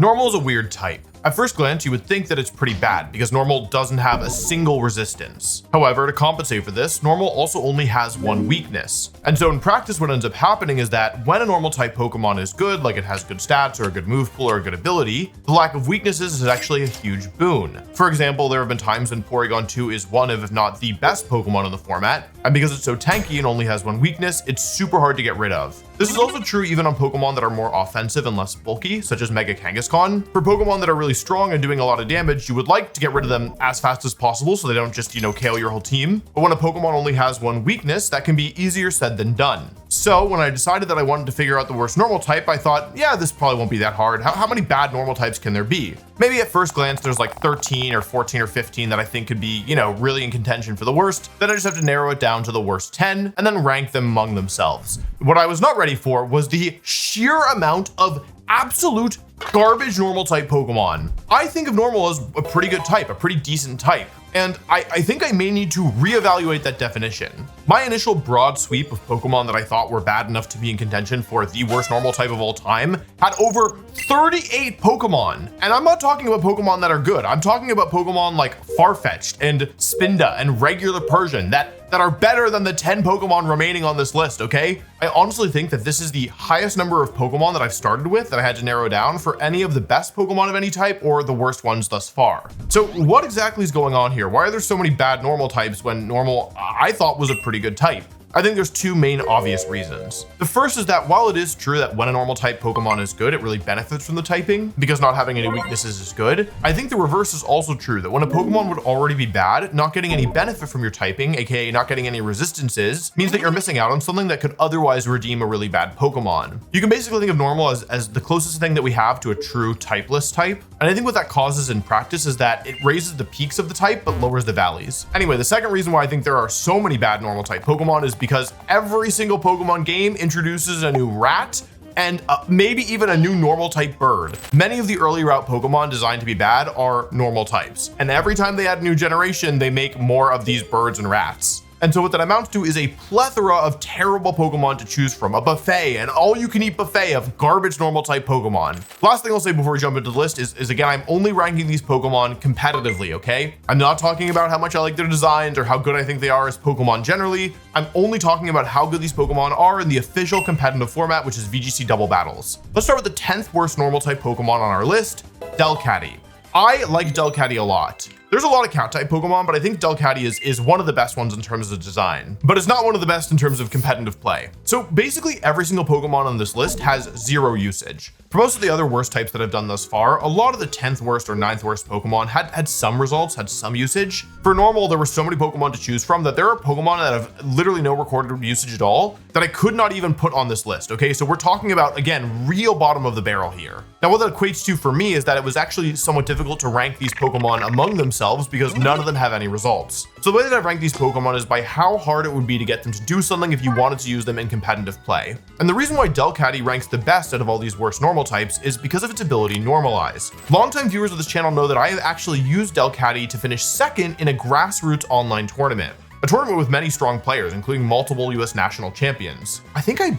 Normal is a weird type. At first glance, you would think that it's pretty bad because Normal doesn't have a single resistance. However, to compensate for this, Normal also only has one weakness. And so in practice, what ends up happening is that when a Normal type Pokemon is good, like it has good stats or a good move pool or a good ability, the lack of weaknesses is actually a huge boon. For example, there have been times when Porygon 2 is one of, if not the best Pokemon in the format, and because it's so tanky and only has one weakness, it's super hard to get rid of. This is also true even on Pokemon that are more offensive and less bulky, such as Mega Kangaskhan. For Pokemon that are really strong and doing a lot of damage, you would like to get rid of them as fast as possible so they don't just, KO your whole team. But when a Pokemon only has one weakness, that can be easier said than done. So when I decided that I wanted to figure out the worst normal type, I thought, yeah, this probably won't be that hard. How many bad normal types can there be? Maybe at first glance, there's like 13 or 14 or 15 that I think could be, really in contention for the worst. Then I just have to narrow it down to the worst 10 and then rank them among themselves. What I was not ready for was the sheer amount of absolute garbage normal type Pokemon. I think of normal as a pretty good type, a pretty decent type. And I think I may need to reevaluate that definition. My initial broad sweep of Pokemon that I thought were bad enough to be in contention for the worst normal type of all time had over 38 Pokemon. And I'm not talking about Pokemon that are good. I'm talking about Pokemon like Farfetch'd and Spinda and regular Persian that are better than the 10 Pokemon remaining on this list, okay? I honestly think that this is the highest number of Pokemon that I've started with that I had to narrow down for any of the best Pokemon of any type or the worst ones thus far. So what exactly is going on here? Why are there so many bad normal types when normal I thought was a pretty good type? I think there's two main obvious reasons. The first is that while it is true that when a normal type Pokemon is good, it really benefits from the typing because not having any weaknesses is good. I think the reverse is also true, that when a Pokemon would already be bad, not getting any benefit from your typing, aka not getting any resistances, means that you're missing out on something that could otherwise redeem a really bad Pokemon. You can basically think of normal as the closest thing that we have to a true typeless type. And I think what that causes in practice is that it raises the peaks of the type, but lowers the valleys. Anyway, the second reason why I think there are so many bad normal type Pokemon is because every single Pokemon game introduces a new rat and maybe even a new normal type bird. Many of the early route Pokemon designed to be bad are normal types. And every time they add a new generation, they make more of these birds and rats. And so what that amounts to is a plethora of terrible Pokemon to choose from, a buffet, an all-you-can-eat buffet of garbage normal type Pokemon. Last thing I'll say before we jump into the list is again, I'm only ranking these Pokemon competitively, okay? I'm not talking about how much I like their designs or how good I think they are as Pokemon generally. I'm only talking about how good these Pokemon are in the official competitive format, which is VGC Double Battles. Let's start with the 10th worst normal type Pokemon on our list, Delcatty. I like Delcatty a lot. There's a lot of cat-type Pokemon, but I think Delcatty is one of the best ones in terms of design, but it's not one of the best in terms of competitive play. So basically every single Pokemon on this list has zero usage. For most of the other worst types that I've done thus far, a lot of the 10th worst or 9th worst Pokemon had some results, had some usage. For normal, there were so many Pokemon to choose from that there are Pokemon that have literally no recorded usage at all that I could not even put on this list, okay? So we're talking about, again, real bottom of the barrel here. Now, what that equates to for me is that it was actually somewhat difficult to rank these Pokemon among themselves because none of them have any results. So the way that I rank these Pokemon is by how hard it would be to get them to do something if you wanted to use them in competitive play. And the reason why Delcatty ranks the best out of all these worst normal types is because of its ability Normalize. Longtime viewers of this channel know that I have actually used Delcatty to finish second in a grassroots online tournament. A tournament with many strong players, including multiple US national champions. I think I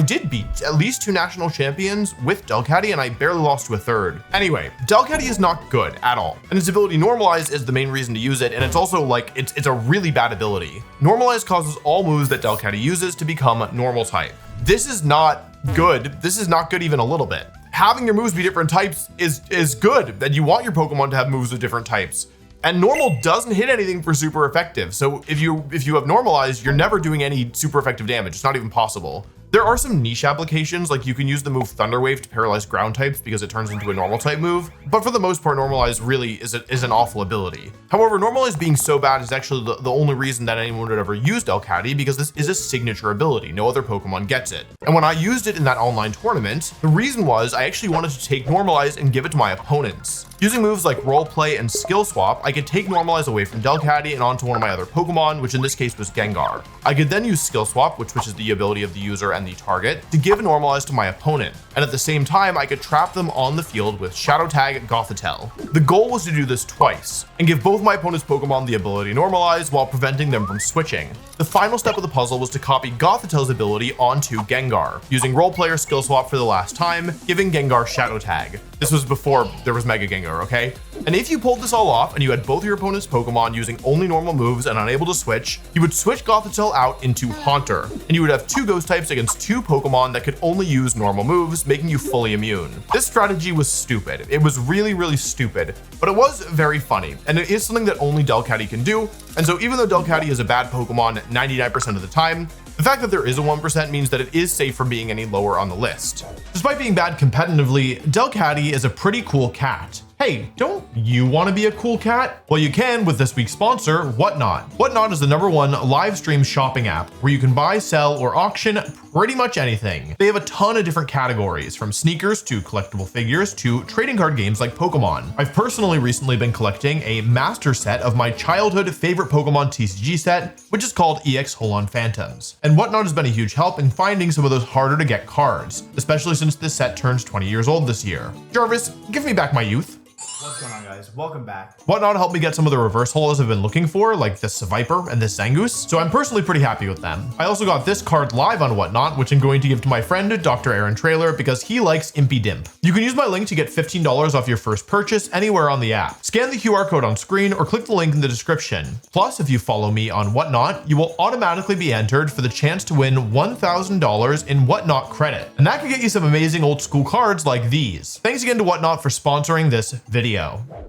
did beat at least 2 national champions with Delcatty, and I barely lost to a third. Anyway, Delcatty is not good at all, and its ability Normalize is the main reason to use it, and it's also like, it's a really bad ability. Normalize causes all moves that Delcatty uses to become normal type. This is not good. This is not good even a little bit. Having your moves be different types is good, and you want your Pokemon to have moves with different types. And normal doesn't hit anything for super effective. So if you have normalized, you're never doing any super effective damage. It's not even possible. There are some niche applications, like you can use the move Thunder Wave to paralyze ground types because it turns into a normal type move, but for the most part, Normalize really is an awful ability. However, Normalize being so bad is actually the only reason that anyone would ever use Delcatty, because this is a signature ability. No other Pokemon gets it. And when I used it in that online tournament, the reason was I actually wanted to take Normalize and give it to my opponents. Using moves like Roleplay and Skill Swap, I could take Normalize away from Delcatty and onto one of my other Pokemon, which in this case was Gengar. I could then use Skill Swap, which switches the ability of the user and the target to give normalize to my opponent, and at the same time I could trap them on the field with Shadow Tag Gothitelle. The goal was to do this twice, and give both my opponent's Pokemon the ability to normalize while preventing them from switching. The final step of the puzzle was to copy Gothitelle's ability onto Gengar, using Role Player Skill Swap for the last time, giving Gengar Shadow Tag. This was before there was Mega Gengar, okay? And if you pulled this all off and you had both your opponent's Pokemon using only normal moves and unable to switch, you would switch Gothitelle out into Haunter, and you would have 2 ghost types against 2 Pokemon that could only use normal moves, making you fully immune. This strategy was stupid. It was really stupid, but it was very funny, and it is something that only Delcatty can do. And so even though Delcatty is a bad Pokemon 99% of the time, the fact that there is a 1% means that it is safe from being any lower on the list. Despite being bad competitively, Delcatty is a pretty cool cat. Hey, don't you want to be a cool cat? Well, you can with this week's sponsor, Whatnot. Whatnot is the #1 live stream shopping app where you can buy, sell, or auction pretty much anything. They have a ton of different categories, from sneakers to collectible figures to trading card games like Pokemon. I've personally recently been collecting a master set of my childhood favorite Pokemon TCG set, which is called Oinkologne Phantoms. And Whatnot has been a huge help in finding some of those harder to get cards, especially since this set turns 20 years old this year. Jarvis, give me back my youth. What's going on, guys? Welcome back. Whatnot helped me get some of the reverse holos I've been looking for, like this Viper and this Zangoose, so I'm personally pretty happy with them. I also got this card live on Whatnot, which I'm going to give to my friend Dr. Aaron Trailer because he likes Impy Dimp. You can use my link to get $15 off your first purchase anywhere on the app. Scan the QR code on screen or click the link in the description. Plus, if you follow me on Whatnot, you will automatically be entered for the chance to win $1,000 in Whatnot credit. And that could get you some amazing old school cards like these. Thanks again to Whatnot for sponsoring this video.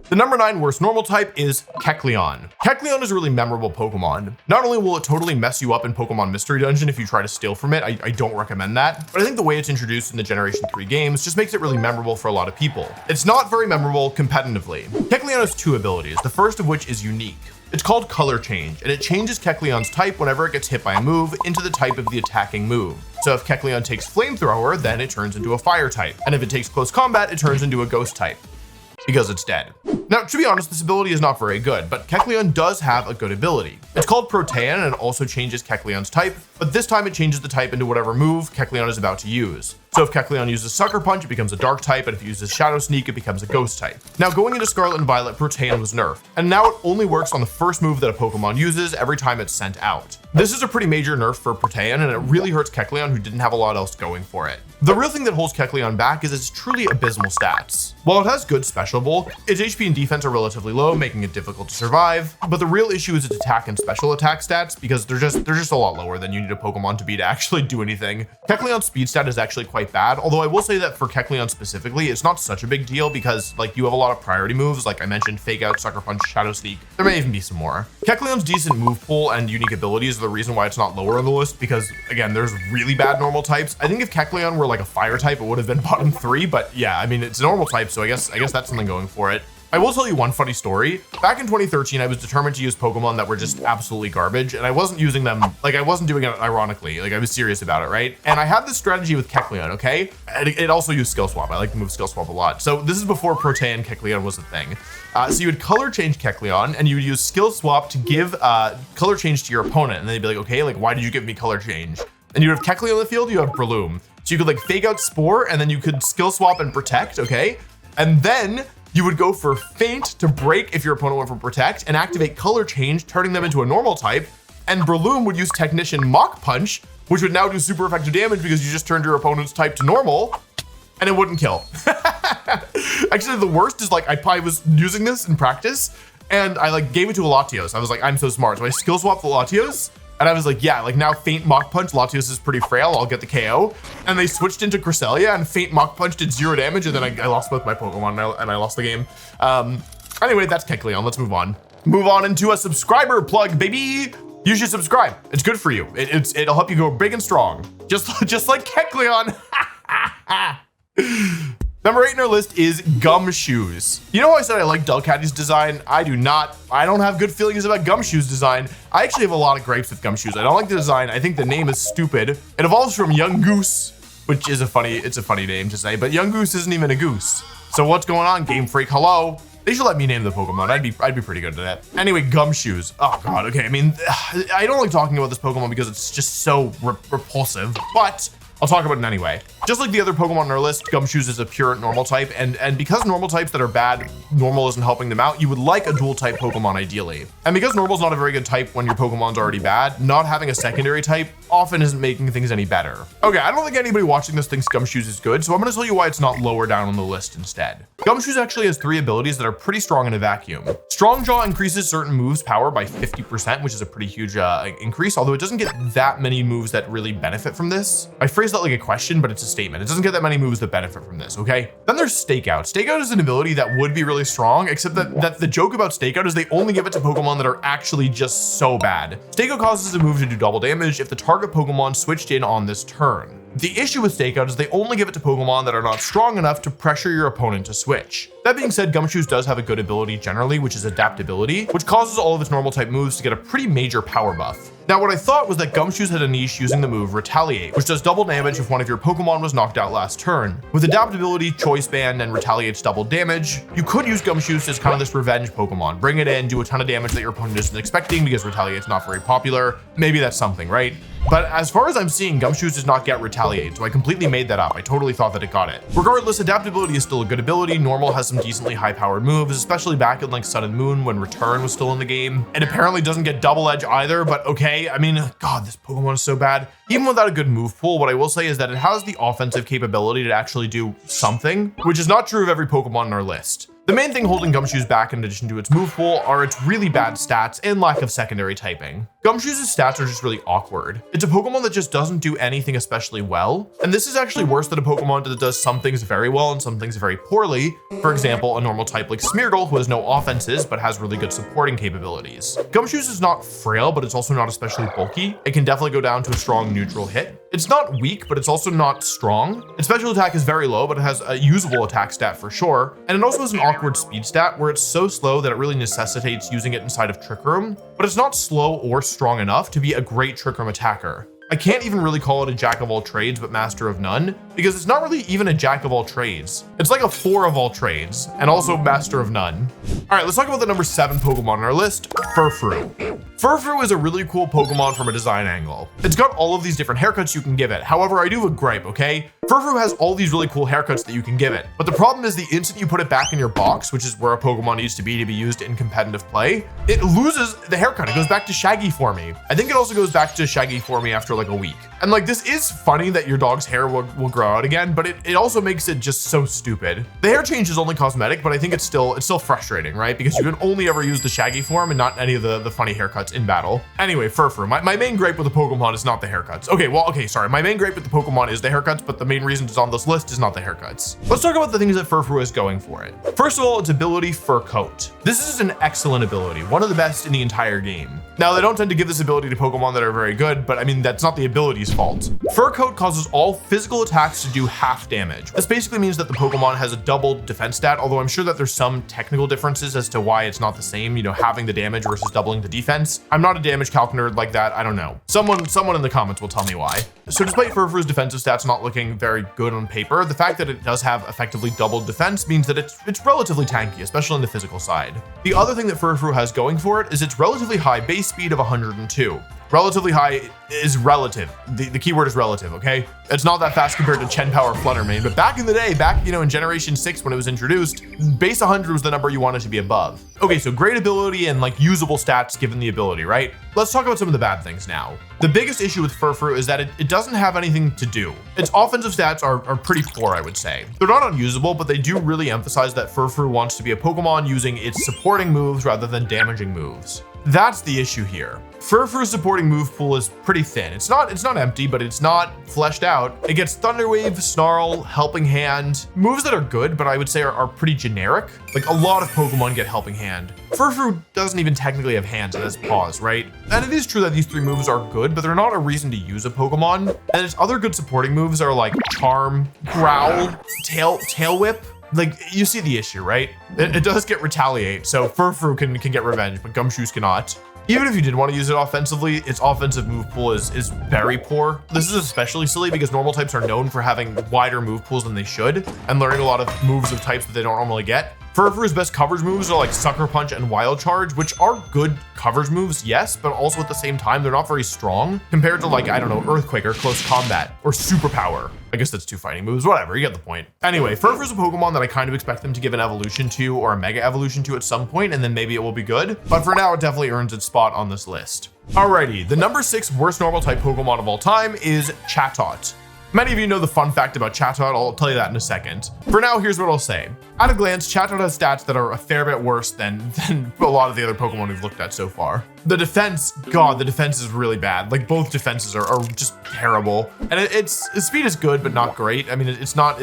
The #9 worst normal type is Kecleon. Kecleon is a really memorable Pokemon. Not only will it totally mess you up in Pokemon Mystery Dungeon if you try to steal from it, I don't recommend that, but I think the way it's introduced in the Generation 3 games just makes it really memorable for a lot of people. It's not very memorable competitively. Kecleon has 2 abilities, the first of which is unique. It's called Color Change, and it changes Kecleon's type whenever it gets hit by a move into the type of the attacking move. So if Kecleon takes Flamethrower, then it turns into a Fire type, and if it takes Close Combat, it turns into a Ghost type, because it's dead. Now, to be honest, this ability is not very good, but Kecleon does have a good ability. It's called Protean, and it also changes Kecleon's type, but this time it changes the type into whatever move Kecleon is about to use. So if Kecleon uses Sucker Punch, it becomes a Dark type, and if it uses Shadow Sneak, it becomes a Ghost type. Now, going into Scarlet and Violet, Protean was nerfed, and now it only works on the first move that a Pokemon uses every time it's sent out. This is a pretty major nerf for Protean, and it really hurts Kecleon, who didn't have a lot else going for it. The real thing that holds Kecleon back is its truly abysmal stats. While it has good special bulk, its HP and defense are relatively low, making it difficult to survive, but the real issue is its attack and special attack stats, because they're just a lot lower than you need a Pokemon to be to actually do anything. Kecleon's speed stat is actually quite bad, although I will say that for Kecleon specifically, it's not such a big deal because like you have a lot of priority moves, like I mentioned, Fake Out, Sucker Punch, Shadow Sneak. There may even be some more. Kecleon's decent move pool and unique abilities are the reason why it's not lower on the list, because again, there's really bad normal types. I think if Kecleon were like a Fire type, it would have been bottom 3, but yeah, I mean, it's a normal type, so I guess that's something going for it. I will tell you one funny story. Back in 2013, I was determined to use Pokemon that were just absolutely garbage, and I wasn't using them, like I wasn't doing it ironically, like I was serious about it, right? And I had this strategy with Kecleon, okay? And it also used Skill Swap. I like to move Skill Swap a lot. So this is before Protean Kecleon was a thing. So you would color change Kecleon, and you would use Skill Swap to give color change to your opponent, and then you'd be like, okay, like why did you give me color change? And you would have Kecleon on the field, you have Breloom. So you could like Fake Out Spore, and then you could Skill Swap and Protect, okay? And then you would go for Feint to break if your opponent went for Protect, and activate Color Change, turning them into a normal type, and Breloom would use Technician Mach Punch, which would now do super effective damage because you just turned your opponent's type to normal, and it wouldn't kill. Actually, the worst is like I was using this in practice, and I like gave it to a Latios. I was like, I'm so smart. So I skill swapped the Latios, and I was like, yeah, like now Feint Mach Punch, Latios is pretty frail, I'll get the KO. And they switched into Cresselia, and Feint Mach Punch did 0 damage, and then I lost both my Pokemon, and I lost the game. Anyway, that's Kecleon, let's move on. Move on into a subscriber plug, baby. You should subscribe, it's good for you. It'll help you go big and strong, just like Kecleon. Number 8 in our list is Gumshoos. You know how I said I like Delcatty's design? I do not. I don't have good feelings about Gumshoos design. I actually have a lot of gripes with Gumshoos. I don't like the design. I think the name is stupid. It evolves from Young Goose, which is a funny name to say, but Young Goose isn't even a goose. So what's going on, Game Freak? Hello? They should let me name the Pokemon. I'd be pretty good at that. Anyway, Gumshoos. Oh god, okay. I mean, I don't like talking about this Pokemon because it's just so repulsive, but I'll talk about it anyway. Just like the other Pokemon on our list, Gumshoos is a pure normal type, and because normal types that are bad, normal isn't helping them out, you would like a dual type Pokemon ideally. And because normal's not a very good type when your Pokemon's already bad, not having a secondary type often isn't making things any better. Okay, I don't think anybody watching this thinks Gumshoos is good, so I'm gonna tell you why it's not lower down on the list instead. Gumshoos actually has 3 abilities that are pretty strong in a vacuum. Strong Jaw increases certain moves' power by 50%, which is a pretty huge increase, although it doesn't get that many moves that really benefit from this. I phrased that like a question, but it's a statement. It doesn't get that many moves that benefit from this, okay? Then there's Stakeout. Stakeout is an ability that would be really strong, except that the joke about Stakeout is they only give it to Pokemon that are actually just so bad. Stakeout causes a move to do double damage if the target Pokemon switched in on this turn. The issue with Stakeout is they only give it to Pokemon that are not strong enough to pressure your opponent to switch. That being said, Gumshoos does have a good ability generally, which is Adaptability, which causes all of its normal type moves to get a pretty major power buff. Now, what I thought was that Gumshoos had a niche using the move Retaliate, which does double damage if one of your Pokemon was knocked out last turn. With Adaptability, Choice Band, and Retaliate's double damage, you could use Gumshoos as kind of this revenge Pokemon. Bring it in, do a ton of damage that your opponent isn't expecting because Retaliate's not very popular. Maybe that's something, right? But as far as I'm seeing, Gumshoos does not get Retaliate, so I completely made that up. I totally thought that it got it. Regardless, Adaptability is still a good ability. Normal has some decently high-powered moves, especially back in like Sun and Moon when Return was still in the game. It apparently doesn't get Double Edge either, but okay. I mean, God, this Pokemon is so bad. Even without a good move pool, what I will say is that it has the offensive capability to actually do something, which is not true of every Pokemon on our list. The main thing holding Gumshoos back in addition to its move pool are its really bad stats and lack of secondary typing. Gumshoos' stats are just really awkward. It's a Pokemon that just doesn't do anything especially well, and this is actually worse than a Pokemon that does some things very well and some things very poorly. For example, a normal type like Smeargle, who has no offenses but has really good supporting capabilities. Gumshoos is not frail, but it's also not especially bulky. It can definitely go down to a strong neutral hit. It's not weak, but it's also not strong. Its special attack is very low, but it has a usable attack stat for sure. And it also has an awkward speed stat where it's so slow that it really necessitates using it inside of Trick Room, but it's not slow or strong enough to be a great Trick Room attacker. I can't even really call it a jack of all trades, but master of none, because it's not really even a jack of all trades. It's like a 4 of all trades, and also master of none. All right, let's talk about the number 7 Pokemon on our list, Furfrou. Furfrou is a really cool Pokemon from a design angle. It's got all of these different haircuts you can give it. However, I do have a gripe, okay? Furfrou has all these really cool haircuts that you can give it, but the problem is the instant you put it back in your box, which is where a Pokemon needs to be used in competitive play, it loses the haircut. It goes back to Shaggy for me. I think it also goes back to Shaggy for me after like a week. And like, this is funny that your dog's hair will grow out again, but it also makes it just so stupid. The hair change is only cosmetic, but I think it's still frustrating, right? Because you can only ever use the Shaggy form and not any of the funny haircuts in battle. Anyway, Furfrou, my main gripe with the Pokemon is not the haircuts. Okay, sorry. My main gripe with the Pokemon is the haircuts, but the main reason it's on this list is not the haircuts. Let's talk about the things that Furfrou is going for it. First of all, its ability, Fur Coat. This is an excellent ability, one of the best in the entire game. Now, they don't tend to give this ability to Pokemon that are very good, but I mean, that's not the ability's fault. Fur Coat causes all physical attacks to do half damage. This basically means that the Pokemon has a double defense stat, although I'm sure that there's some technical differences as to why it's not the same, you know, having the damage versus doubling the defense. I'm not a damage calc nerd like that, I don't know. Someone in the comments will tell me why. So despite Furfrou's defensive stats not looking very good on paper, the fact that it does have effectively doubled defense means that it's relatively tanky, especially on the physical side. The other thing that Furfrou has going for it is its relatively high base speed of 102. Relatively high is relative. The keyword is relative, okay? It's not that fast compared to Chen Power Fluttermane, but back in the day, in Generation 6 when it was introduced, base 100 was the number you wanted to be above. Okay, so great ability and like usable stats given the ability, right? Let's talk about some of the bad things now. The biggest issue with Furfrou is that it doesn't have anything to do. Its offensive stats are pretty poor, I would say. They're not unusable, but they do really emphasize that Furfrou wants to be a Pokemon using its supporting moves rather than damaging moves. That's the issue here. Furfrou's supporting move pool is pretty thin. It's not empty, but it's not fleshed out. It gets Thunder Wave, Snarl, Helping Hand, moves that are good, but I would say are pretty generic. Like a lot of Pokemon get Helping Hand. Furfrou doesn't even technically have hands, it has paws, right? And it is true that these 3 moves are good, but they're not a reason to use a Pokemon. And its other good supporting moves are like Charm, Growl, Tail Whip. Like, you see the issue, right? It does get Retaliate, so Furfrou can get revenge, but Gumshoos cannot. Even if you did want to use it offensively, its offensive move pool is very poor. This is especially silly because normal types are known for having wider move pools than they should and learning a lot of moves of types that they don't normally get. Furfrou's best coverage moves are like Sucker Punch and Wild Charge, which are good coverage moves, yes, but also at the same time, they're not very strong compared to like, I don't know, Earthquake or Close Combat or Superpower. I guess that's 2 fighting moves, whatever, you get the point. Anyway, Furfrou's a Pokemon that I kind of expect them to give an evolution to or a Mega Evolution to at some point, and then maybe it will be good. But for now, it definitely earns its spot on this list. Alrighty, the number 6 worst normal type Pokemon of all time is Chatot. Many of you know the fun fact about Chatot, I'll tell you that in a second. For now, here's what I'll say. At a glance, Chatot has stats that are a fair bit worse than a lot of the other Pokemon we've looked at so far. The defense, God, the defense is really bad. Like both defenses are just terrible. And its speed is good, but not great. I mean, it's not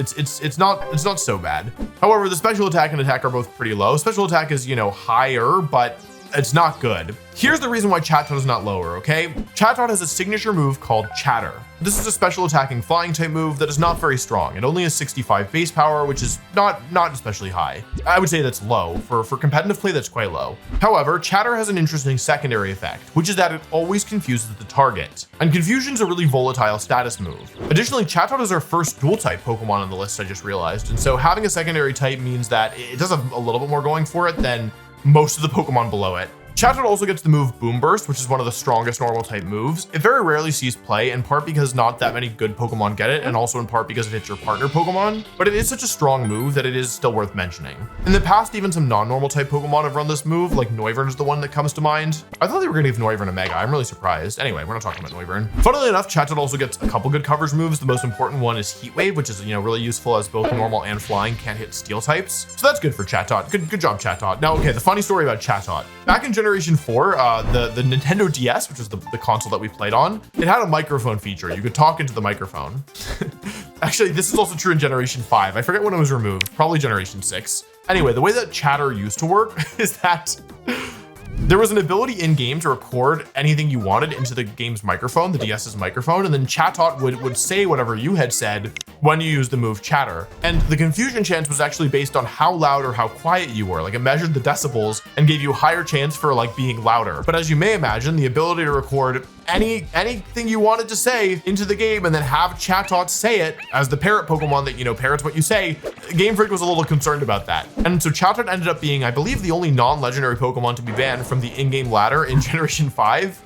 so bad. However, the special attack and attack are both pretty low. Special attack is, you know, higher, but it's not good. Here's the reason why Chatot is not lower, okay? Chatot has a signature move called Chatter. This is a special attacking flying type move that is not very strong. It only has 65 base power, which is not especially high. I would say that's low. For competitive play, that's quite low. However, Chatter has an interesting secondary effect, which is that it always confuses the target. And confusion's a really volatile status move. Additionally, Chatot is our first dual type Pokemon on the list, I just realized. And so having a secondary type means that it does have a little bit more going for it than most of the Pokemon below it. Chatot also gets the move Boom Burst, which is one of the strongest normal type moves. It very rarely sees play, in part because not that many good Pokemon get it, and also in part because it hits your partner Pokemon, but it is such a strong move that it is still worth mentioning. In the past, even some non-normal type Pokemon have run this move, like Noivern is the one that comes to mind. I thought they were gonna give Noivern a Mega, I'm really surprised. Anyway, we're not talking about Noivern. Funnily enough, Chatot also gets a couple good coverage moves. The most important one is Heat Wave, which is, you know, really useful as both normal and flying can't hit steel types. So that's good for Chatot. Good job, Chatot. Now, okay, the funny story about Chatot. Back in Generation 4, the Nintendo DS, which is the console that we played on, it had a microphone feature. You could talk into the microphone. Actually, this is also true in Generation 5. I forget when it was removed, probably Generation 6. Anyway, the way that Chatter used to work is that there was an ability in game to record anything you wanted into the game's microphone, the DS's microphone, and then Chatot would say whatever you had said when you used the move Chatter. And the confusion chance was actually based on how loud or how quiet you were. Like it measured the decibels and gave you a higher chance for like being louder. But as you may imagine, the ability to record anything you wanted to say into the game and then have Chatot say it as the parrot Pokemon that, you know, parrots what you say, Game Freak was a little concerned about that. And so Chatot ended up being, I believe, the only non-legendary Pokemon to be banned from the in-game ladder in Generation 5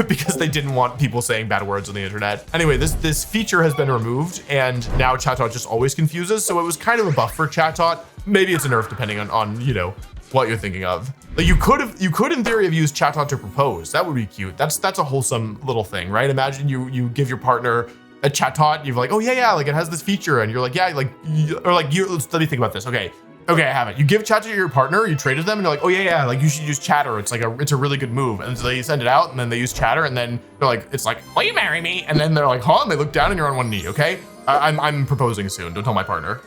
because they didn't want people saying bad words on the internet. Anyway, this feature has been removed and now Chatot just always confuses. So it was kind of a buff for Chatot. Maybe it's a nerf depending on you know, what you're thinking of. Like you could in theory have used Chatot to propose. That would be cute. That's a wholesome little thing, right? Imagine you give your partner a Chatot, you're like, oh yeah, like it has this feature, and you're like, yeah, like, or like let me think about this. Okay, I have it. You give Chatot to your partner, you traded them, and you're like, oh yeah, like you should use Chatter. It's a really good move. And so they send it out, and then they use Chatter, and then they're like, it's like, will you marry me? And then they're like, huh? And they look down, and you're on one knee. Okay, I'm proposing soon. Don't tell my partner.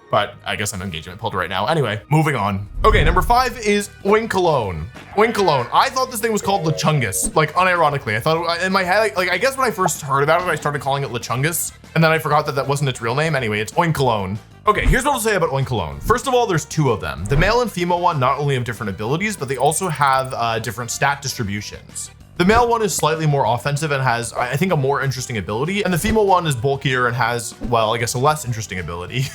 But I guess I'm engagement pulled right now. Anyway, moving on. Okay, number 5 is Oinkologne. Oinkologne. I thought this thing was called Lechungus, like unironically. I thought in my head, like I guess when I first heard about it, I started calling it Lechungus, and then I forgot that wasn't its real name. Anyway, it's Oinkologne. Okay, here's what I'll say about Oinkologne. First of all, there's 2 of them. The male and female one not only have different abilities, but they also have different stat distributions. The male one is slightly more offensive and has, I think, a more interesting ability, and the female one is bulkier and has, well, I guess a less interesting ability.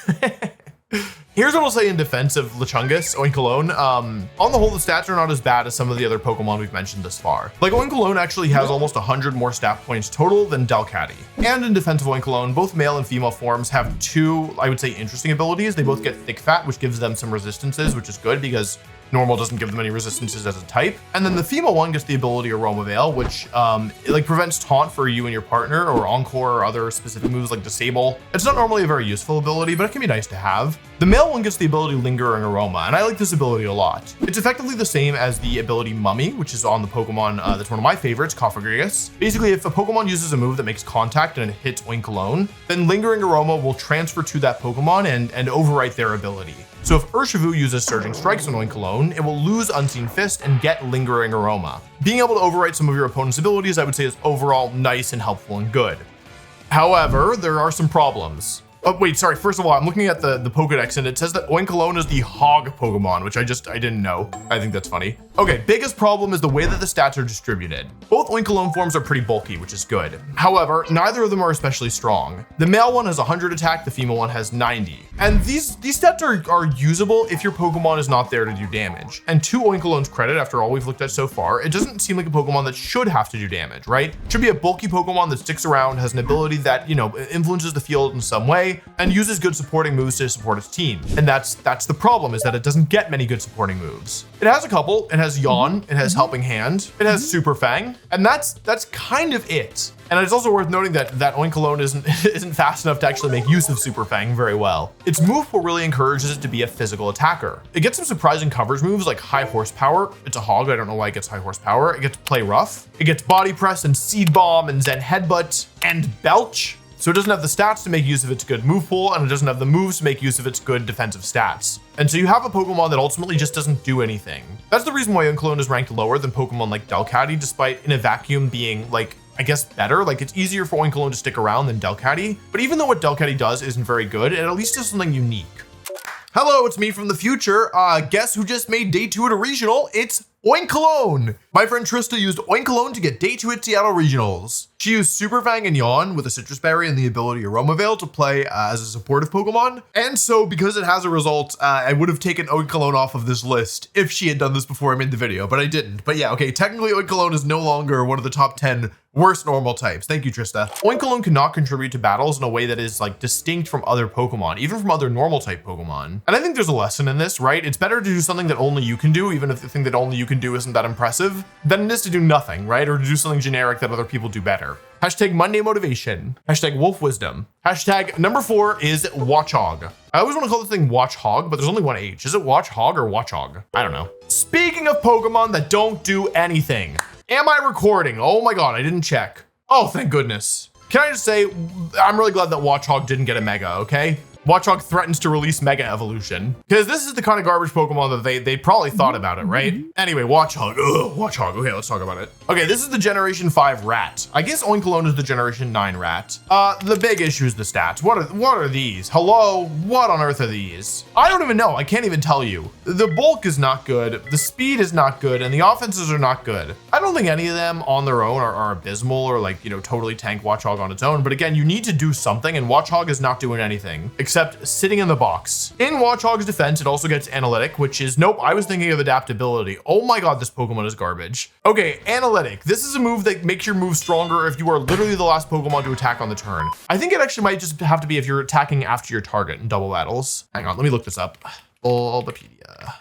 Here's what I'll say in defense of Lechungus, Oinkologne. On the whole, the stats are not as bad as some of the other Pokemon we've mentioned this far. Like Oinkologne actually has almost 100 more stat points total than Delcatty. And in defense of Oinkologne, both male and female forms have 2, I would say, interesting abilities. They both get Thick Fat, which gives them some resistances, which is good because normal doesn't give them any resistances as a type. And then the female one gets the ability Aroma Veil, which like prevents taunt for you and your partner, or Encore, or other specific moves like Disable. It's not normally a very useful ability, but it can be nice to have. The male one gets the ability Lingering Aroma, and I like this ability a lot. It's effectively the same as the ability Mummy, which is on the Pokemon that's one of my favorites, Cofagrigus. Basically, if a Pokemon uses a move that makes contact and it hits Oinkologne, then Lingering Aroma will transfer to that Pokemon and overwrite their ability. So if Urshifu uses Surging Strikes on Oinkologne, it will lose Unseen Fist and get Lingering Aroma. Being able to overwrite some of your opponent's abilities, I would say, is overall nice and helpful and good. However, there are some problems. Oh, wait, sorry. First of all, I'm looking at the Pokedex and it says that Oinkologne is the Hog Pokemon, which I didn't know. I think that's funny. Okay, biggest problem is the way that the stats are distributed. Both Oinkologne forms are pretty bulky, which is good. However, neither of them are especially strong. The male one has 100 attack, the female one has 90. And these stats are usable if your Pokemon is not there to do damage. And to Oinkologne's credit, after all we've looked at so far, it doesn't seem like a Pokemon that should have to do damage, right? It should be a bulky Pokemon that sticks around, has an ability that, you know, influences the field in some way, and uses good supporting moves to support its team. And that's the problem, is that it doesn't get many good supporting moves. It has a couple. It has Yawn, it has Helping Hand, it has Super Fang, and that's kind of it. And it's also worth noting that Oinkologne isn't fast enough to actually make use of Super Fang very well. Its move pool really encourages it to be a physical attacker. It gets some surprising coverage moves like High Horsepower. It's a hog, I don't know why it gets High Horsepower. It gets Play Rough. It gets Body Press and Seed Bomb and Zen Headbutt and Belch. So it doesn't have the stats to make use of its good move pool, and it doesn't have the moves to make use of its good defensive stats. And so you have a Pokemon that ultimately just doesn't do anything. That's the reason why Oinkologne is ranked lower than Pokemon like Delcatty, despite in a vacuum being like, I guess, better. Like, it's easier for Oinkologne to stick around than Delcatty. But even though what Delcatty does isn't very good, it at least does something unique. Hello, it's me from the future. Guess who just made day 2 at a regional? It's Oinkologne. My friend Trista used Oinkologne to get day 2 at Seattle Regionals. She used Super Fang and Yawn with a Citrus Berry and the ability Aroma Veil to play as a supportive Pokemon. And so because it has a result, I would have taken Oinkologne off of this list if she had done this before I made the video, but I didn't. But yeah, okay, technically Oinkologne is no longer one of the top 10 worst normal types. Thank you, Trista. Oinkologne cannot contribute to battles in a way that is like distinct from other Pokemon, even from other normal type Pokemon. And I think there's a lesson in this, right? It's better to do something that only you can do, even if the thing that only you can do isn't that impressive, than it is to do nothing, right? Or to do something generic that other people do better. Hashtag Monday Motivation. Hashtag Wolf Wisdom. Hashtag number 4 is Watchog. I always want to call this thing Watchog, but there's only one H. Is it Watchog or Watchog? I don't know. Speaking of Pokemon that don't do anything, am I recording? Oh my God, I didn't check. Oh, thank goodness. Can I just say, I'm really glad that Watchog didn't get a Mega, okay? Watchog threatens to release Mega Evolution, because this is the kind of garbage Pokemon that they probably thought about it, right? Anyway, Watchog. Ugh, Watchog. Okay, let's talk about it. Okay, this is the Generation 5 rat. I guess Oinkologne is the Generation 9 rat. The big issue is the stats. What are these? Hello? What on earth are these? I don't even know. I can't even tell you. The bulk is not good. The speed is not good, and the offenses are not good. I don't think any of them on their own are abysmal or like, you know, totally tank Watchog on its own. But again, you need to do something, and Watchog is not doing anything except sitting in the box. In Watchog's defense, it also gets Analytic, which is, nope, I was thinking of Adaptability. Oh my God, this Pokemon is garbage. Okay, Analytic. This is a move that makes your move stronger if you are literally the last Pokemon to attack on the turn. I think it actually might just have to be if you're attacking after your target in double battles. Hang on, let me look this up. Bulbapedia.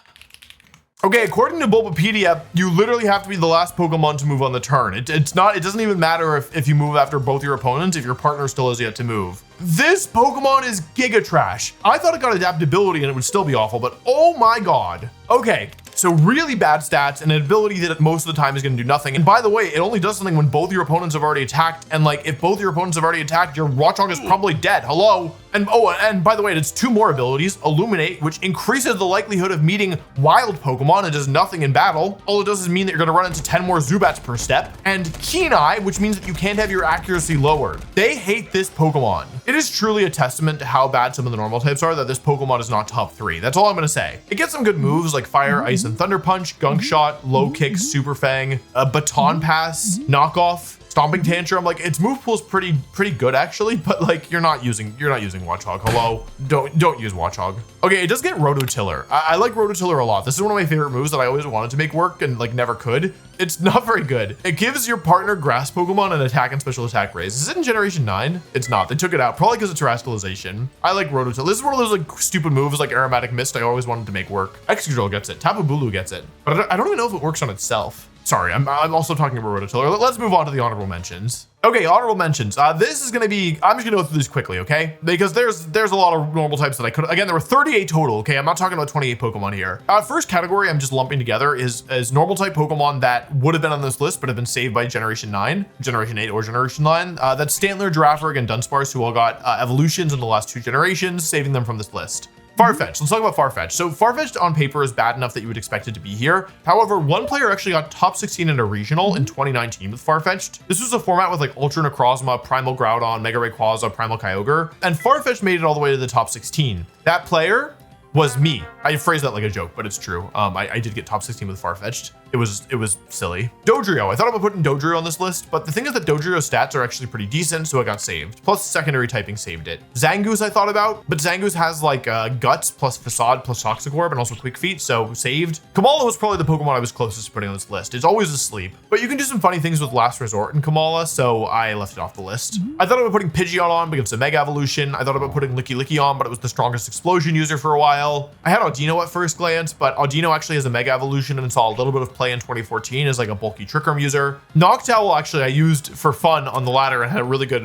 Okay, according to Bulbapedia, you literally have to be the last Pokemon to move on the turn. It doesn't even matter if you move after both your opponents, if your partner still has yet to move. This Pokemon is Giga Trash. I thought it got Adaptability and it would still be awful, but oh my God. Okay, so really bad stats and an ability that most of the time is gonna do nothing. And by the way, it only does something when both your opponents have already attacked. And like, if both your opponents have already attacked, your Watchog is probably dead. Hello? And oh, and by the way, it's 2 more abilities. Illuminate, which increases the likelihood of meeting wild Pokemon. It does nothing in battle. All it does is mean that you're gonna run into 10 more Zubats per step. And Keen Eye, which means that you can't have your accuracy lowered. They hate this Pokemon. It is truly a testament to how bad some of the normal types are that this Pokemon is not top 3. That's all I'm gonna say. It gets some good moves like Fire, Ice, and Thunder Punch, Gunk Shot, Low Kick, Super Fang, Baton Pass, Knockoff, Stomping Tantrum. Like, its move pool is pretty good actually, but like you're not using Watchog. Hello, don't use Watchog. Okay, it does get Rototiller. I like Rototiller a lot. This is one of my favorite moves that I always wanted to make work and like never could. It's not very good. It gives your partner grass Pokemon an attack and special attack raise. Is it in Generation 9? It's not. They took it out probably because it's Terastallization. I like Rototiller. This is one of those like stupid moves like Aromatic Mist I always wanted to make work. Excadrill gets it. Tapu Bulu gets it, but I don't even know if it works on itself. Sorry, I'm also talking about Rototiller. Let's move on to the honorable mentions. Okay, honorable mentions. This is gonna be, I'm just gonna go through this quickly, okay? Because there's a lot of normal types that I could, again, there were 38 total, okay? I'm not talking about 28 Pokemon here. First category I'm just lumping together is normal type Pokemon that would have been on this list, but have been saved by Generation 9, Generation 8, or Generation 9. That's Stantler, Girafarig, and Dunsparce, who all got evolutions in the last 2 generations, saving them from this list. Farfetch'd. Let's talk about Farfetch'd. So Farfetch'd on paper is bad enough that you would expect it to be here. However, one player actually got top 16 in a regional in 2019 with Farfetch'd. This was a format with like Ultra Necrozma, Primal Groudon, Mega Rayquaza, Primal Kyogre, and Farfetch'd made it all the way to the top 16. That player was me. I phrased that like a joke, but it's true. I did get top 16 with Farfetch'd. it was silly. Dodrio, I thought about putting Dodrio on this list, but the thing is that Dodrio's stats are actually pretty decent, so it got saved. Plus secondary typing saved it. Zangoose I thought about, but Zangoose has like Guts plus Facade plus Toxic Orb and also Quick Feet, so saved. Kamala was probably the Pokemon I was closest to putting on this list. It's always asleep, but you can do some funny things with Last Resort and Kamala, so I left it off the list. I thought about putting Pidgeot on because it's a Mega Evolution. I thought about putting Licky Licky on, but it was the strongest explosion user for a while. I had Audino at first glance, but Audino actually has a Mega Evolution and saw a little bit of play in 2014 as like a bulky Trick Room user. Noctowl actually I used for fun on the ladder and had a really good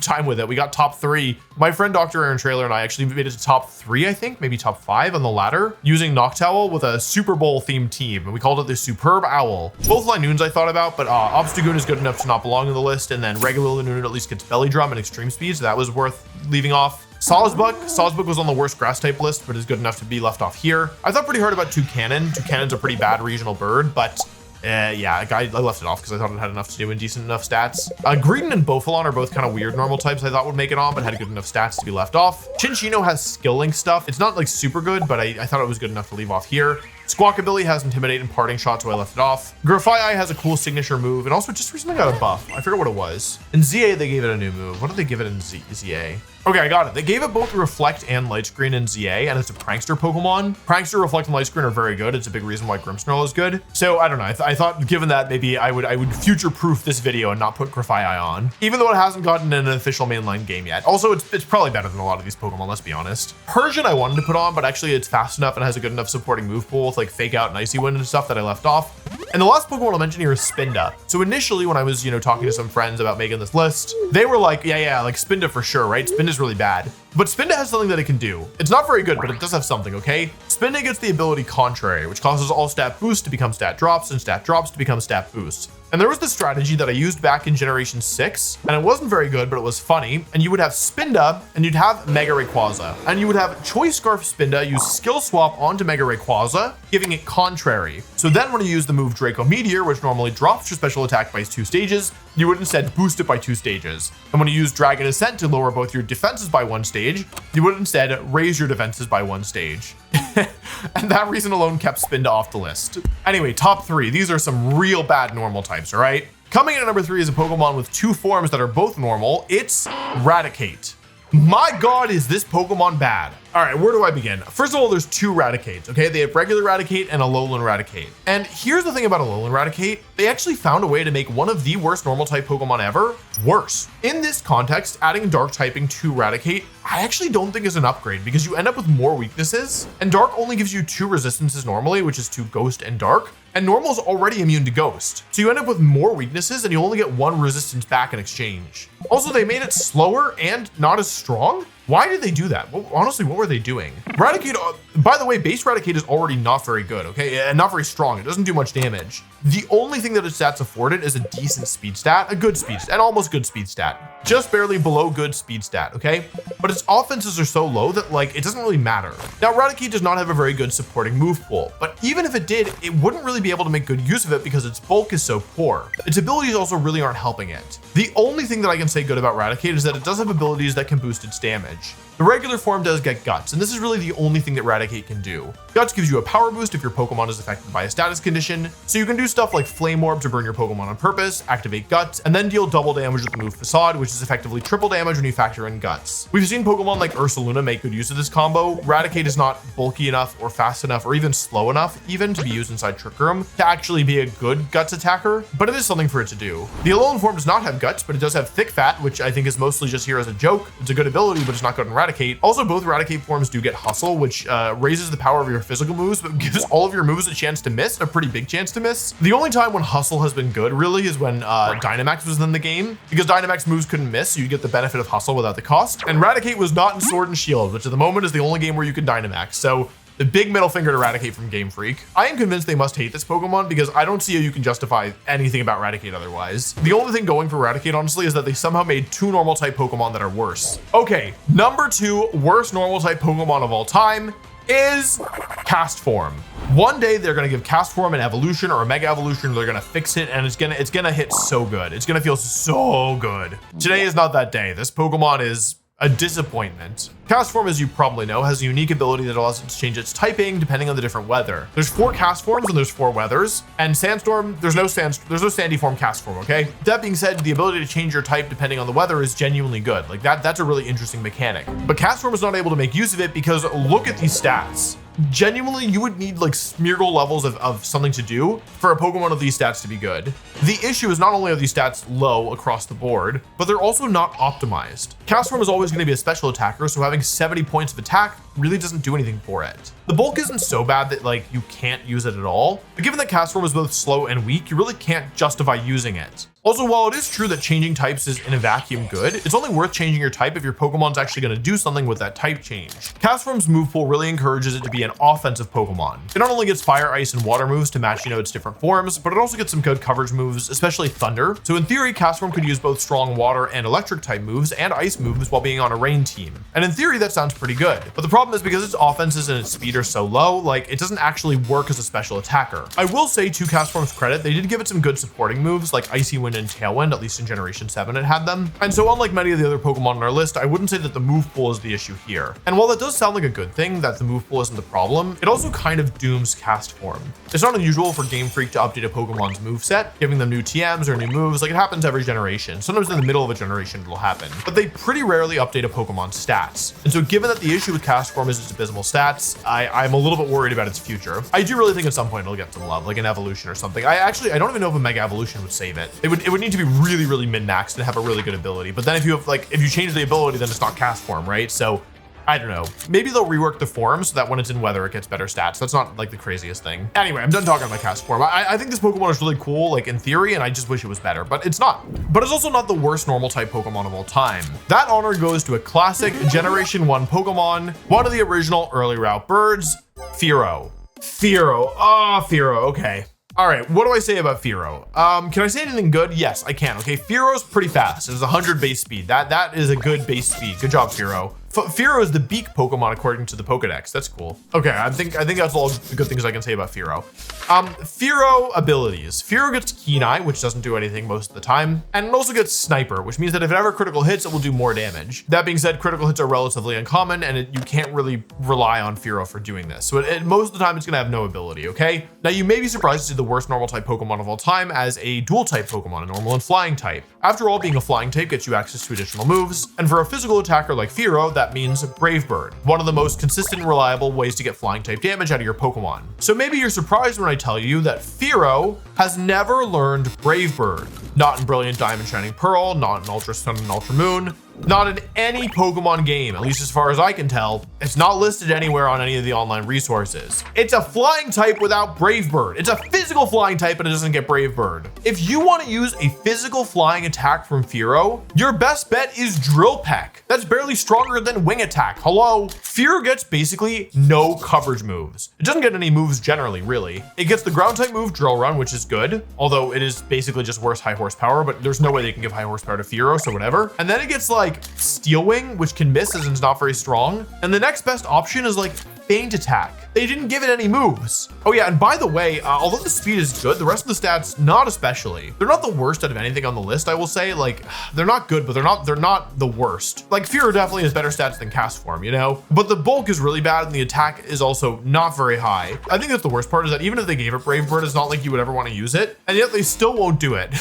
time with it. We got top 3. My friend Dr. Aaron Trailer and I actually made it to top 3, I think, maybe top 5 on the ladder using Noctowl with a Super Bowl themed team, and we called it the Superb Owl. Both Linoons I thought about, but Obstagoon is good enough to not belong on the list, and then regular Linoon at least gets Belly Drum and Extreme Speed, so that was worth leaving off. Sawsbuck was on the worst grass type list, but is good enough to be left off here. I thought pretty hard about Toucanon. Toucanon's a pretty bad regional bird, but yeah, I left it off because I thought it had enough to do and decent enough stats. Greedon and Bofalon are both kind of weird normal types I thought would make it on, but had good enough stats to be left off. Chinchino has skill link stuff. It's not like super good, but I thought it was good enough to leave off here. Squawkabilly has Intimidate and Parting Shot, so I left it off. Grafaiai has a cool signature move, and also just recently got a buff. I forget what it was. In ZA, they gave it a new move. What did they give it in ZA? Okay, I got it. They gave it both Reflect and Light Screen in ZA, and it's a Prankster Pokemon. Prankster, Reflect, and Light Screen are very good. It's a big reason why Grimmsnarl is good. So I don't know. I thought given that, maybe I would future-proof this video and not put Grafaiai on, even though it hasn't gotten an official mainline game yet. Also, it's probably better than a lot of these Pokemon, let's be honest. Persian I wanted to put on, but actually it's fast enough and has a good enough supporting move pool with like Fake Out and Icy Wind and stuff that I left off. And the last Pokemon I'll mention here is Spinda. So initially when I was, talking to some friends about making this list, they were like, yeah, like Spinda for sure, right? Spinda's really bad. But Spinda has something that it can do. It's not very good, but it does have something, okay? Spinda gets the ability Contrary, which causes all stat boosts to become stat drops and stat drops to become stat boosts. And there was this strategy that I used back in Generation 6, and it wasn't very good, but it was funny. And you would have Spinda, and you'd have Mega Rayquaza. And you would have Choice Scarf Spinda use Skill Swap onto Mega Rayquaza, giving it Contrary. So then when you use the move Draco Meteor, which normally drops your special attack by 2 stages, you would instead boost it by 2 stages. And when you use Dragon Ascent to lower both your defenses by 1 stage, you would instead raise your defenses by 1 stage. And that reason alone kept Spinda off the list. Anyway, top 3. These are some real bad normal types, all right? Coming in at number 3 is a Pokemon with 2 forms that are both normal. It's Raticate. My God, is this Pokemon bad? All right, where do I begin? First of all, there's 2 Raticates, okay? They have regular Raticate and a Alolan Raticate. And here's the thing about Alolan Raticate. They actually found a way to make one of the worst normal type Pokemon ever worse. In this context, adding Dark typing to Raticate, I actually don't think is an upgrade because you end up with more weaknesses, and Dark only gives you 2 resistances normally, which is to Ghost and Dark. And Normal is already immune to Ghost. So you end up with more weaknesses and you only get 1 resistance back in exchange. Also, they made it slower and not as strong. Why did they do that? Well, honestly, what were they doing? Raticate, by the way, base Raticate is already not very good, okay? And not very strong. It doesn't do much damage. The only thing that its stats afforded is a decent speed stat, a good speed stat, an almost good speed stat. Just barely below good speed stat, okay? But its offenses are so low that, like, it doesn't really matter. Now, Raticate does not have a very good supporting move pool, but even if it did, it wouldn't really be able to make good use of it because its bulk is so poor. Its abilities also really aren't helping it. The only thing that I can say good about Raticate is that it does have abilities that can boost its damage. The regular form does get Guts, and this is really the only thing that Raticate can do. Guts gives you a power boost if your Pokemon is affected by a status condition, so you can do stuff like Flame Orb to burn your Pokemon on purpose, activate Guts, and then deal double damage with the move Facade, which is effectively triple damage when you factor in Guts. We've seen Pokemon like Ursaluna make good use of this combo. Raticate is not bulky enough or fast enough or even slow enough even to be used inside Trick Room to actually be a good Guts attacker, but it is something for it to do. The Alolan form does not have Guts, but it does have Thick Fat, which I think is mostly just here as a joke. It's a good ability, but it's not good in Raticate. Also, both Raticate forms do get Hustle, which raises the power of your physical moves, but gives all of your moves a chance to miss, a pretty big chance to miss. The only time when Hustle has been good really is when Dynamax was in the game, because Dynamax moves couldn't miss, so you get the benefit of Hustle without the cost. And Raticate was not in Sword and Shield, which at the moment is the only game where you can Dynamax. So the big middle finger to Raticate from Game Freak. I am convinced they must hate this Pokemon because I don't see how you can justify anything about Raticate otherwise. The only thing going for Raticate, honestly, is that they somehow made 2 normal type Pokemon that are worse. Okay, number 2 worst normal type Pokemon of all time is Castform. One day they're gonna give Castform an evolution or a mega evolution, they're gonna fix it, and it's gonna hit so good. It's gonna feel so good. Today is not that day. This Pokemon is a disappointment. Castform, as you probably know, has a unique ability that allows it to change its typing depending on the different weather. There's 4 Castforms and there's 4 weathers. And Sandstorm, there's no Sandy form Castform, okay? That being said, the ability to change your type depending on the weather is genuinely good. Like that's a really interesting mechanic. But Castform is not able to make use of it because look at these stats. Genuinely, you would need like Smeargle levels of something to do for a Pokemon of these stats to be good. The issue is not only are these stats low across the board, but they're also not optimized. Castform is always going to be a special attacker, so having 70 points of attack really doesn't do anything for it. The bulk isn't so bad that like you can't use it at all, but given that Castform is both slow and weak, you really can't justify using it. Also, while it is true that changing types is in a vacuum good, it's only worth changing your type if your Pokemon's actually going to do something with that type change. Castform's move pool really encourages it to be an offensive Pokemon. It not only gets fire, ice, and water moves to match, its different forms, but it also gets some good coverage moves, especially Thunder. So in theory, Castform could use both strong water and electric type moves and ice moves while being on a rain team. And in theory, that sounds pretty good. But the problem is because its offenses and its speed are so low, like it doesn't actually work as a special attacker. I will say, to Castform's credit, they did give it some good supporting moves like Icy Wind and Tailwind, at least in Generation 7 it had them. And so unlike many of the other Pokemon on our list, I wouldn't say that the move pool is the issue here. And while that does sound like a good thing, that the move pool isn't the problem, it also kind of dooms Castform. It's not unusual for Game Freak to update a Pokemon's moveset, giving them new TMs or new moves. Like it happens every generation. Sometimes in the middle of a generation it'll happen, but they pretty rarely update a Pokemon's stats. And so given that the issue with Castform is its abysmal stats, I'm a little bit worried about its future. I do really think at some point it'll get some love, like an evolution or something. I don't even know if a Mega Evolution would save it. It would need to be really min-maxed and have a really good ability. But then if you change the ability, then it's not Castform, right? So I don't know. Maybe they'll rework the form so that when it's in weather, it gets better stats. That's not like the craziest thing. Anyway, I'm done talking about Castform. I think this Pokemon is really cool, like in theory, and I just wish it was better, but it's not. But it's also not the worst normal type Pokemon of all time. That honor goes to a classic Generation 1 Pokemon, one of the original early route birds, Fearow. Fearow, okay. All right, what do I say about Fearow? Can I say anything good? Yes, I can. Okay, Fearow's pretty fast. It has 100 base speed. That is a good base speed. Good job, Fearow. Fearow is the beak Pokemon according to the Pokedex. That's cool. Okay, I think that's all the good things I can say about Fearow. Fearow abilities. Fearow gets Keen Eye, which doesn't do anything most of the time, and it also gets Sniper, which means that if it ever critical hits, it will do more damage. That being said, critical hits are relatively uncommon, and you can't really rely on Fearow for doing this. So most of the time, it's gonna have no ability, okay? Now, you may be surprised to see the worst normal type Pokemon of all time as a dual type Pokemon, a normal and flying type. After all, being a flying type gets you access to additional moves, and for a physical attacker like Fearow, that means Brave Bird, one of the most consistent and reliable ways to get flying type damage out of your Pokemon. So maybe you're surprised when I tell you that Fearow has never learned Brave Bird. Not in Brilliant Diamond Shining Pearl, not in Ultra Sun and Ultra Moon, not in any Pokemon game, at least as far as I can tell. It's not listed anywhere on any of the online resources. It's a flying type without Brave Bird. It's a physical flying type, but it doesn't get Brave Bird. If you want to use a physical flying attack from Fearow, your best bet is Drill Peck. That's barely stronger than Wing Attack. Hello? Fearow gets basically no coverage moves. It doesn't get any moves generally, really. It gets the ground type move Drill Run, which is good, although it is basically just worse high horsepower, but there's no way they can give high horsepower to Fearow, so whatever. And then it gets like Steel Wing, which can miss as it's not very strong. And the next best option is like Feint Attack. They didn't give it any moves. Oh yeah, and by the way, although the speed is good, the rest of the stats, not especially. They're not the worst out of anything on the list, I will say. Like, they're not good, but they're not the worst. Like, Fearow definitely has better stats than Castform, But the bulk is really bad, and the attack is also not very high. I think that's the worst part, is that even if they gave it Brave Bird, it's not like you would ever want to use it, and yet they still won't do it.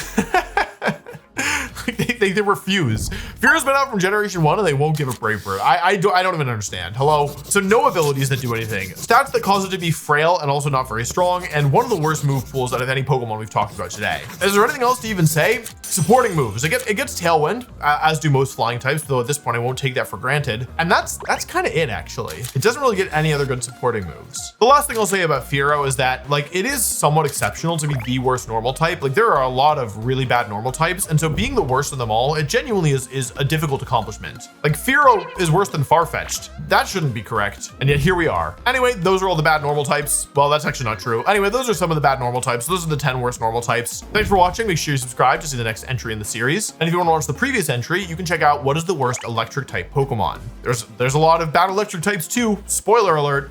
They refuse. Fearow's been out from Generation 1 and they won't give it Brave Bird. I don't even understand. Hello? So no abilities that do anything. Stats that cause it to be frail and also not very strong, and one of the worst move pools out of any Pokemon we've talked about today. Is there anything else to even say? Supporting moves. It gets Tailwind, as do most flying types, though at this point I won't take that for granted. And that's kind of it, actually. It doesn't really get any other good supporting moves. The last thing I'll say about Fearow is that, like, it is somewhat exceptional to be the worst normal type. Like, there are a lot of really bad normal types, and so being the worst of them all, it genuinely is a difficult accomplishment. Like, Fearow is worse than Farfetch'd. That shouldn't be correct, and yet here we are. Anyway, those are all the bad normal types. Well, that's actually not true. Anyway, those are some of the bad normal types. Those are the 10 worst normal types. Thanks for watching. Make sure you subscribe to see the next entry in the series. And if you want to watch the previous entry, you can check out what is the worst electric type Pokemon. There's a lot of bad electric types too. Spoiler alert.